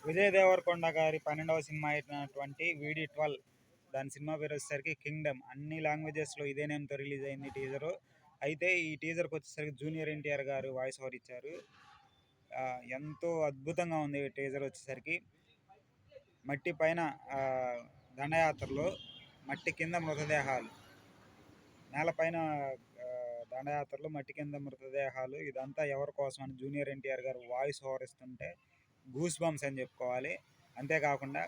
విజయ్ దేవరకొండ గారి 12వ సినిమా అయినటువంటి వీడి 12 దాని సినిమా పేరు వచ్చేసరికి కింగ్డమ్. అన్ని లాంగ్వేజెస్లో ఇదే నేమ్తో రిలీజ్ అయింది టీజరు. అయితే ఈ టీజర్కి వచ్చేసరికి జూనియర్ ఎన్టీఆర్ గారు వాయిస్ ఓవర్ ఇచ్చారు. ఎంతో అద్భుతంగా ఉంది టీజర్ వచ్చేసరికి. మట్టి పైన దండయాత్రలో మట్టి కింద మృతదేహాలు, నేలపైన దండయాత్రలో మట్టి కింద మృతదేహాలు, ఇదంతా ఎవరి కోసం అని జూనియర్ ఎన్టీఆర్ గారు వాయిస్ ఓవర్ ఇస్తుంటే గూస్ బంప్స్ అని చెప్పుకోవాలి. అంతేకాకుండా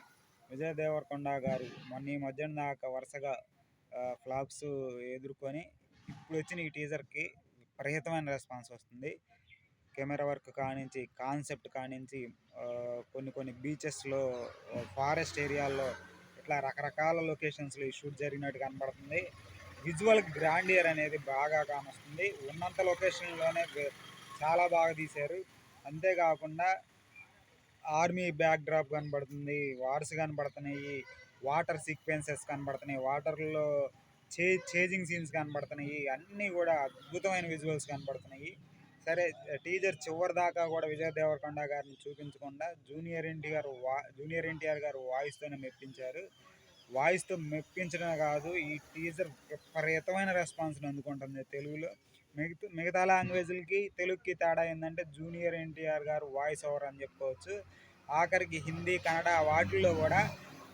విజయ్ దేవరకొండ గారు మొన్న ఈ మధ్యన దాకా వరుసగా ఫ్లాప్స్ ఎదుర్కొని ఇప్పుడు వచ్చిన ఈ టీజర్కి విపరీతమైన రెస్పాన్స్ వస్తుంది. కెమెరా వర్క్ కానించి, కాన్సెప్ట్ కానించి, కొన్ని బీచెస్లో, ఫారెస్ట్ ఏరియాల్లో ఇట్లా రకరకాల లొకేషన్స్లో ఈ షూట్ జరిగినట్టు కనబడుతుంది. విజువల్ గ్రాండియర్ అనేది బాగా కానొస్తుంది. ఉన్నంత లొకేషన్లోనే చాలా బాగా తీశారు. అంతేకాకుండా ఆర్మీ బ్యాక్ డ్రాప్ కనబడుతుంది, వార్స్ కనబడుతున్నాయి, వాటర్ సీక్వెన్సెస్ కనబడుతున్నాయి, వాటర్లో చేజింగ్ సీన్స్ కనబడుతున్నాయి. అన్నీ కూడా అద్భుతమైన విజువల్స్ కనబడుతున్నాయి. సరే, టీజర్ చివరి దాకా కూడా విజయ్ దేవరకొండ గారిని చూపించకుండా జూనియర్ ఎన్టీఆర్ గారు వాయిస్తోనే మెప్పించారు. వాయిస్తో మెప్పించడమే కాదు, ఈ టీజర్ విపరీతమైన రెస్పాన్స్ని అందుకుంటుంది తెలుగులో. మిగతా లాంగ్వేజ్లకి తెలుగుకి తేడా ఏంటంటే జూనియర్ ఎన్టీఆర్ గారు వాయిస్ ఓవర్ అని చెప్పుకోవచ్చు. ఆఖరికి హిందీ, కన్నడ వాటిల్లో కూడా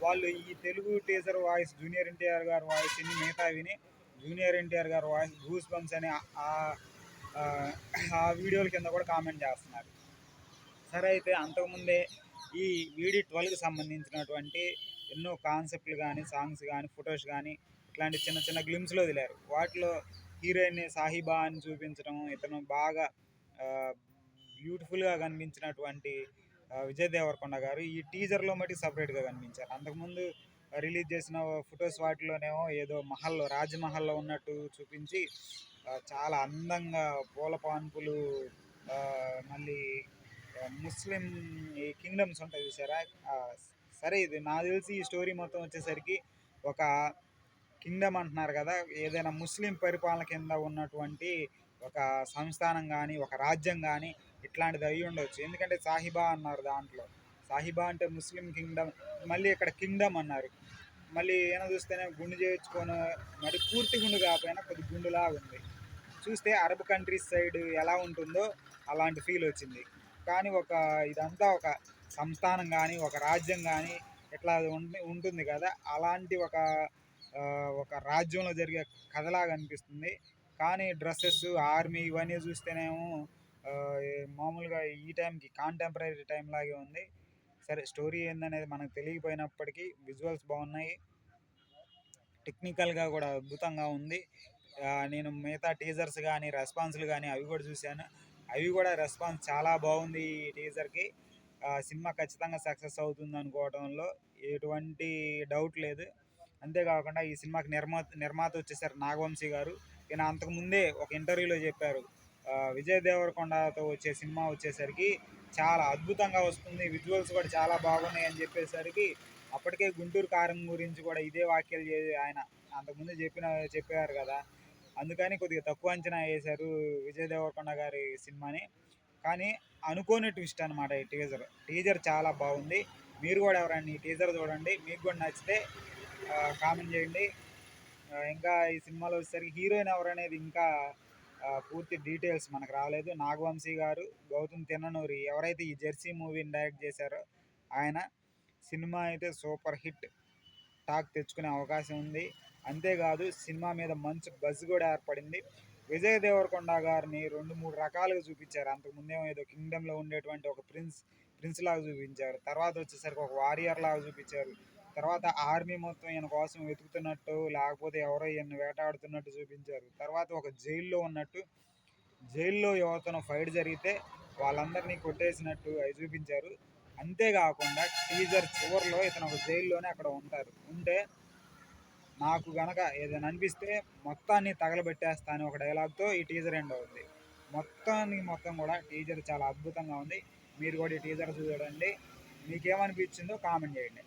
వాళ్ళు ఈ Telugu teaser voice junior NTR గారు వాయిస్ విని మిగతా విని జూనియర్ ఎన్టీఆర్ గారు వాయిస్ గూస్ బంప్స్ అని ఆ వీడియోల కింద కూడా కామెంట్ చేస్తున్నారు. సరే, అయితే అంతకుముందే ఈ వీడి 12కి సంబంధించినటువంటి ఎన్నో కాన్సెప్ట్లు కానీ, సాంగ్స్ కానీ, ఫొటోస్ కానీ ఇట్లాంటి చిన్న చిన్న గ్లిమ్స్లో వదిలారు. వాటిలో హీరోయిన్ సాహిబా అని చూపించడం, ఇతను బాగా బ్యూటిఫుల్గా కనిపించినటువంటి విజయ్ దేవరకొండ గారు ఈ టీజర్లో మటుకు సపరేట్గా కనిపించారు. అంతకుముందు రిలీజ్ చేసిన ఫొటోస్ వాటిలోనేమో ఏదో రాజమహల్లో ఉన్నట్టు చూపించి చాలా అందంగా పూల పాన్పులు, మళ్ళీ ముస్లిం ఈ కింగ్డమ్స్ ఉంటాయి చూసారా. సరే, ఇది నాకు తెలిసి ఈ స్టోరీ మొత్తం వచ్చేసరికి ఒక కింగ్డమ్ అంటున్నారు కదా, ఏదైనా ముస్లిం పరిపాలన కింద ఉన్నటువంటి ఒక సంస్థానం కానీ, ఒక రాజ్యం కానీ ఇట్లాంటిది అయ్యి ఉండొచ్చు. ఎందుకంటే సాహిబా అన్నారు, దాంట్లో సాహిబా అంటే ముస్లిం కింగ్డమ్, మళ్ళీ ఇక్కడ కింగ్డమ్ అన్నారు. మళ్ళీ ఏమైనా చూస్తేనే గుండు చేయించుకొని, మరి పూర్తి గుండు కాకపోయినా కొద్ది గుండులాగా ఉంది. చూస్తే అరబ్ కంట్రీస్ సైడ్ ఎలా ఉంటుందో అలాంటి ఫీల్ వచ్చింది. కానీ ఇదంతా ఒక సంస్థానం కానీ, ఒక రాజ్యం కానీ ఇట్లా ఉంటుంది కదా, అలాంటి ఒక రాజ్యంలో జరిగే కథలాగా అనిపిస్తుంది. కానీ డ్రెస్సెస్, ఆర్మీ ఇవన్నీ చూస్తేనేమో మామూలుగా ఈ టైంకి కాంటెంపరీ టైం లాగే ఉంది. సరే, స్టోరీ ఏందనేది మనకు తెలియకపోయినప్పటికీ విజువల్స్ బాగున్నాయి, టెక్నికల్గా కూడా అద్భుతంగా ఉంది. నేను మిగతా టీజర్స్ కానీ, రెస్పాన్స్లు కానీ అవి కూడా చూశాను. అవి కూడా రెస్పాన్స్ చాలా బాగుంది ఈ టీజర్కి. సినిమా ఖచ్చితంగా సక్సెస్ అవుతుంది అనుకోవడంలో ఎటువంటి డౌట్ లేదు. అంతేకాకుండా ఈ సినిమాకి నిర్మాత వచ్చేసరికి నాగవంశీ గారు. ఈయన అంతకుముందే ఒక ఇంటర్వ్యూలో చెప్పారు, విజయ్ దేవరకొండతో వచ్చే సినిమా వచ్చేసరికి చాలా అద్భుతంగా వస్తుంది, విజువల్స్ కూడా చాలా బాగున్నాయి అని చెప్పేసరికి అప్పటికే గుంటూరు కారం గురించి కూడా ఇదే వ్యాఖ్యలు ఆయన అంతకుముందు చెప్పారు కదా. అందుకని కొద్దిగా తక్కువ అంచనా వేశారు విజయ్ దేవరకొండ గారి సినిమాని. కానీ అనుకోని ట్విస్ట్ అనమాట ఈ టీజర్ చాలా బాగుంది. మీరు కూడా ఎవరైనా ఈ టీజర్ చూడండి, మీకు కూడా నచ్చితే కామెంట్ చేయండి. ఇంకా ఈ సినిమాలో వచ్చేసరికి హీరోయిన్ ఎవరనేది ఇంకా పూర్తి డీటెయిల్స్ మనకు రాలేదు. నాగవంశీ గారు, గౌతమ్ తిన్ననూరి ఎవరైతే ఈ జెర్సీ మూవీని డైరెక్ట్ చేశారో ఆయన. సినిమా అయితే సూపర్ హిట్ టాక్ తెచ్చుకునే అవకాశం ఉంది. అంతేకాదు సినిమా మీద మంచి బజ్ కూడా ఏర్పడింది. విజయ్ దేవరకొండ గారిని 2-3 రకాలుగా చూపించారు. అంతకుముందేమో ఏదో కింగ్డమ్లో ఉండేటువంటి ఒక ప్రిన్స్ లాగా చూపించారు, తర్వాత వచ్చేసరికి ఒక వారియర్ లాగా చూపించారు, తర్వాత ఆర్మీ మొత్తం ఈయన కోసం వెతుకుతున్నట్టు, లేకపోతే ఎవరో ఈయన వేటాడుతున్నట్టు చూపించారు, తర్వాత ఒక జైల్లో ఉన్నట్టు, జైల్లో ఎవరితోనో ఫైట్ జరిగితే వాళ్ళందరినీ కొట్టేసినట్టు అవి చూపించారు. అంతేకాకుండా టీజర్ చివరిలో ఇతను ఒక జైల్లోనే అక్కడ ఉంటే నాకు గనక ఏదైనా అనిపిస్తే మొత్తాన్ని తగలబెట్టేస్తా అని ఒక డైలాగ్తో ఈ టీజర్ ఎండ్ అవుతుంది. మొత్తం కూడా టీజర్ చాలా అద్భుతంగా ఉంది. మీరు కూడా ఈ టీజర్ చూడండి, మీకేమనిపించిందో కామెంట్ చేయండి.